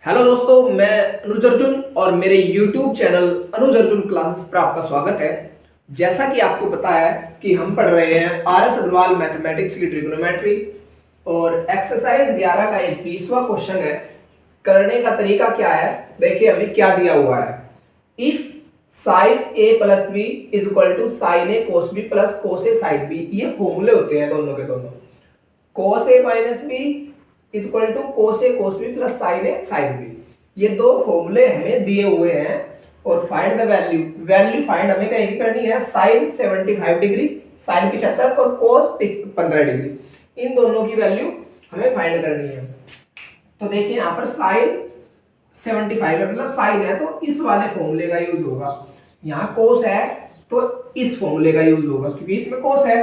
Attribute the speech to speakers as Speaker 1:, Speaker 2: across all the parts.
Speaker 1: Hello दोस्तों, मैं अनुज अर्जुन और मेरे YouTube चैनल अनुज अर्जुन क्लासेस पर आपका स्वागत है। जैसा कि आपको पता है कि हम पढ़ रहे हैं आर एस अग्रवाल मैथमेटिक्स की ट्रिग्नोमेट्री और एक्सरसाइज 11 का एक 20वां क्वेश्चन है। करने का तरीका क्या है, देखिए हमें क्या दिया हुआ है। If sine A plus B is equal to sine A cos B plus cos A sine B, ये फॉर्मूले होते हैं दोनों के दोनों। Cos A minus B is equal to cos A cos B plus sine A sine B, ये दो फॉर्मूले हमें दिए हुए हैं। और find the value, value find हमें कहीं करनी है। साइन 75 डिग्री, साइन 75 और कोस 15 डिग्री, इन दोनों की वैल्यू हमें फाइंड करनी है। तो देखिए यहाँ पर साइन 75 है, मतलब साइन है तो इस वाले फॉर्मूले का यूज होगा। यहाँ कोस है तो इस फॉर्मूले का यूज होगा क्योंकि इसमें कोस है।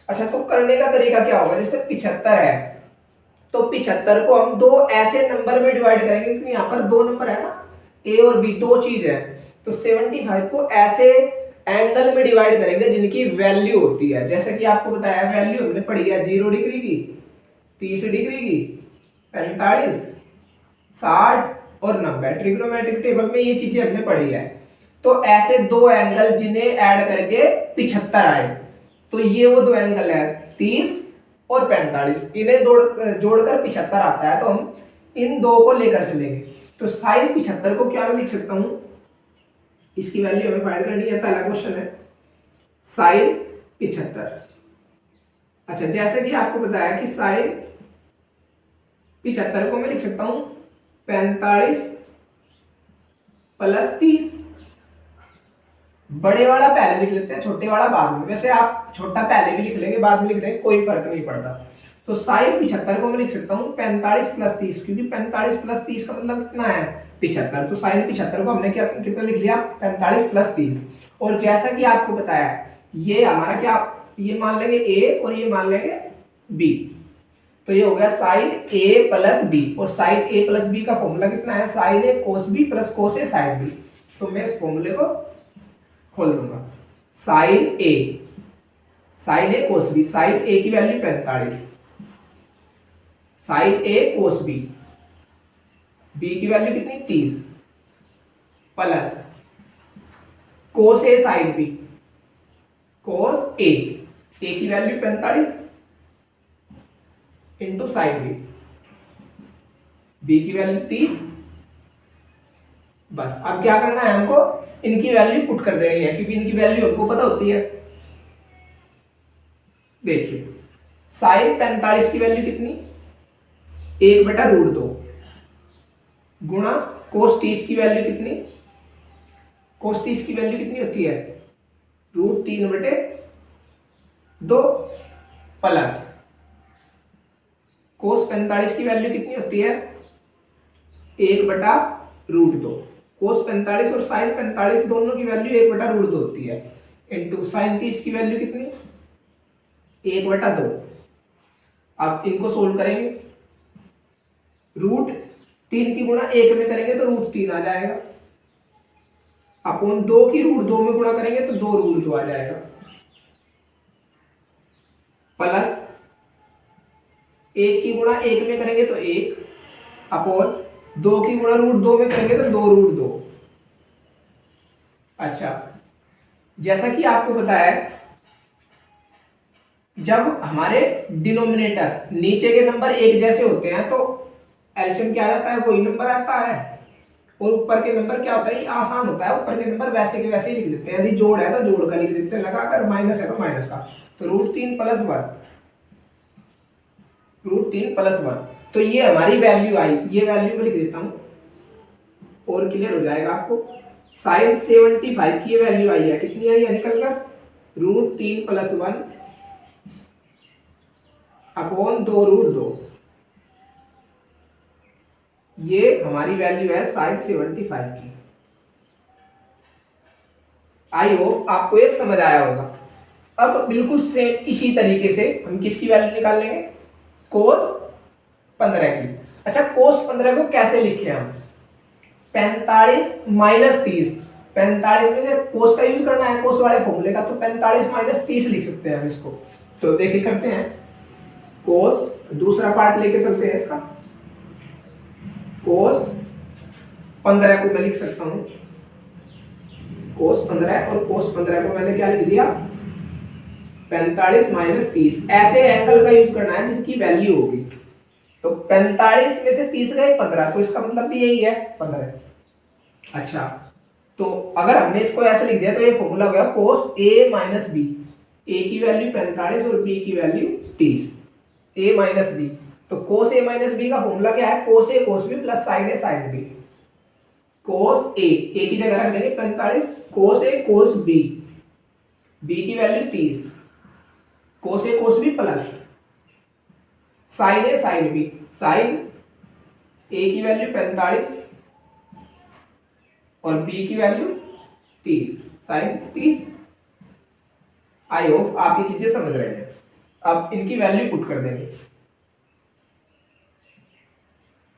Speaker 1: अच्छा, तो करने का तरीका क्या होगा, जैसे 75 है तो 75 को हम दो ऐसे नंबर में डिवाइड करेंगे क्योंकि यहाँ पर दो नंबर है ना, ए और बी, दो चीज है। तो 75 को ऐसे एंगल में डिवाइड करेंगे जिनकी वैल्यू होती है। जैसे कि आपको बताया वैल्यू हमने पढ़ी है 0 डिग्री की, 30 डिग्री की, 45, 60 और 90। ट्रिग्नोमेट्रिक टेबल में ये चीजें हमने पढ़ी है। तो ऐसे दो एंगल जिन्हें ऐड करके 75 आए, तो ये वो दो एंगल है 30 और 45, इन्हें जोड़कर 75 आता है। तो हम इन दो को लेकर चलेंगे। तो साइन 75 को क्या मैं लिख सकता हूं, इसकी वैल्यू हमें फाइंड करनी है। पहला क्वेश्चन है साइन 75। अच्छा, जैसे कि आपको बताया कि साइन 75 को मैं लिख सकता हूं 45 प्लस 30। बड़े वाला पहले लिख लेते हैं, छोटे वाला बाद में। वैसे आप छोटा पहले भी लिख लेंगे, बाद में लिख देंगे, कोई फर्क नहीं पड़ता। तो साइन 75 को मैं लिख सकता हूँ 45 प्लस 30, क्योंकि 45 प्लस 30 का मतलब कितना है 75। तो साइन 75 को हमने क्या कितना लिख लिया 45 प्लस 30। और जैसा कि आपको बताया ये हमारा क्या, ये मान लेंगे ए और ये मान लेंगे बी। तो ये हो गया साइन ए प्लस बी, और साइन ए प्लस बी का फॉर्मूला कितना है, sign A cos B plus cos A sine B. तो मैं इस फॉर्मूले को खोल दूंगा। Sign A cos B, sign ए की value 45, sign A cos B, B की वैल्यू कितनी 30, plus cos A sine B, कोस ए की वैल्यू 45 इंटू साइन बी की वैल्यू 30। बस अब क्या करना है हमको, इनकी वैल्यू पुट कर देनी है क्योंकि इनकी वैल्यू हमको पता होती है। देखिए साइन 45 की वैल्यू कितनी 1/√2 गुणा कोस 30 की वैल्यू कितनी, कोस 30 की वैल्यू कितनी होती है √3/2 प्लस कोस 45 की वैल्यू कितनी होती है 1/√2। कोस 45 और साइन 45 दोनों की वैल्यू 1/√2 होती है, इंटू साइन 30 की वैल्यू कितनी 1/2। अब इनको सोल्व करेंगे, √3 की गुणा 1 में करेंगे तो √3 आ जाएगा, अपॉन 2 की √2 में गुणा करेंगे तो 2√2 आ जाएगा, प्लस 1 की गुणा 1 में करेंगे तो 1, अपॉन 2 की गुणा √2 में करेंगे तो 2√2। अच्छा, जैसा कि आपको बताया जब हमारे डिनोमिनेटर नीचे के नंबर एक जैसे होते हैं तो एलसीएम क्या आ जाता है, वही नंबर आता है। और ऊपर के नंबर क्या होता है, ये आसान होता है, ऊपर के नंबर वैसे के वैसे ही लिख देते हैं। यदि जोड़ है तो जोड़ का लिख देते हैं, लगाकर माइनस है तो माइनस का। तो √3 + 1, √3 + 1, तो ये हमारी वैल्यू आई। ये वैल्यू में लिख देता हूं और क्लियर हो जाएगा आपको। साइन 75 की वैल्यू आई है, कितनी आई है निकल कर √3 + 1 अपॉन 2√2। ये हमारी वैल्यू है साइन 75 की। आई होप आपको ये समझ आया होगा। अब बिल्कुल सेम इसी तरीके से हम किसकी वैल्यू निकाल लेंगे, कोस 15 की। अच्छा, कोस 15 को कैसे लिखे हम, 45 - 30, 45 में से कोस का यूज करना है, कोस वाले फॉर्मूले का, तो 45 - 30 लिख सकते हैं हम इसको। तो देखिए करते हैं, कोस दूसरा पार्ट लेके चलते हैं इसका, कोस 15 को मैं लिख सकता हूँ कोस 15 और कोस 15 को मैंने क्या लिख दिया 45 माइनस 30। ऐसे एंगल का यूज करना है जिनकी वैल्यू होगी। तो 45 में से 30 गए 15, तो इसका मतलब भी यही है 15। अच्छा, तो अगर हमने इसको ऐसे लिख दिया तो ये फॉर्मूला हो गया कोस ए माइनस बी। ए की वैल्यू 45 और बी की वैल्यू 30। ए माइनस बी, तो कोस ए माइनस बी का फॉर्मूला क्या है कोस A cos B plus sine A sine B. कोस ए की जगह रख देंगे 45, कोस ए कोस बी, बी की value 30, cos A cos B plus sine A sine B. Sign ए की वैल्यू 45 और बी की वैल्यू 30, साइन 30। आई होप आप ये चीजें समझ रहे हैं। अब इनकी वैल्यू पुट कर देंगे।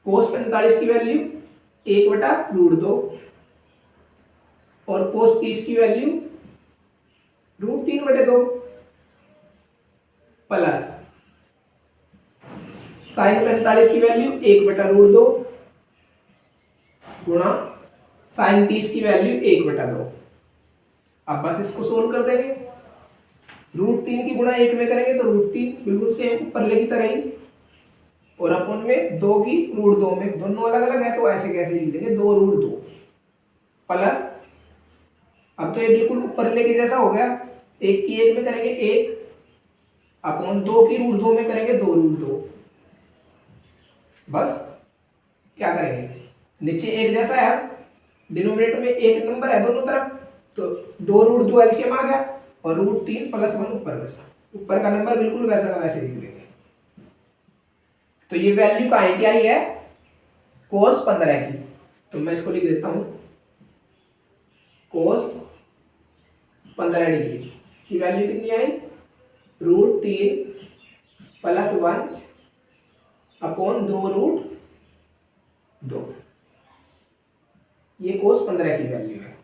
Speaker 1: कोस 45 की वैल्यू 1/√2 और कोस 30 की वैल्यू √3/2 प्लस साइन 45 की वैल्यू 1/√2 गुणा साइन 30 की वैल्यू 1/2। अब बस इसको सोल्व कर देंगे। √3 की गुणा 1 में करेंगे तो √3 बिल्कुल सेम ऊपर की तरह ही, और अपन में 2 की √2 में, दोनों अलग अलग है तो ऐसे कैसे लिख देंगे 2√2 प्लस, अब तो ये बिल्कुल ऊपर के जैसा हो गया। 1 की 1 में करेंगे 1 अपन 2 की √2 में करेंगे 2√2। बस क्या करेंगे, नीचे एक जैसा है, डिनोमिनेटर में एक नंबर है दोनों तरफ, तो 2√2 एलसीएम आ गया और √3 प्लस 1 ऊपर बचा। ऊपर का नंबर बिल्कुल वैसा का वैसे लिख देंगे। तो ये वैल्यू का है क्या ही है कोस 15 की, तो मैं इसको लिख देता हूं कोस 15 डिग्री की वैल्यू कितनी आई √3 प्लस 1 अपॉन 2√2। ये कोस 15 की वैल्यू है।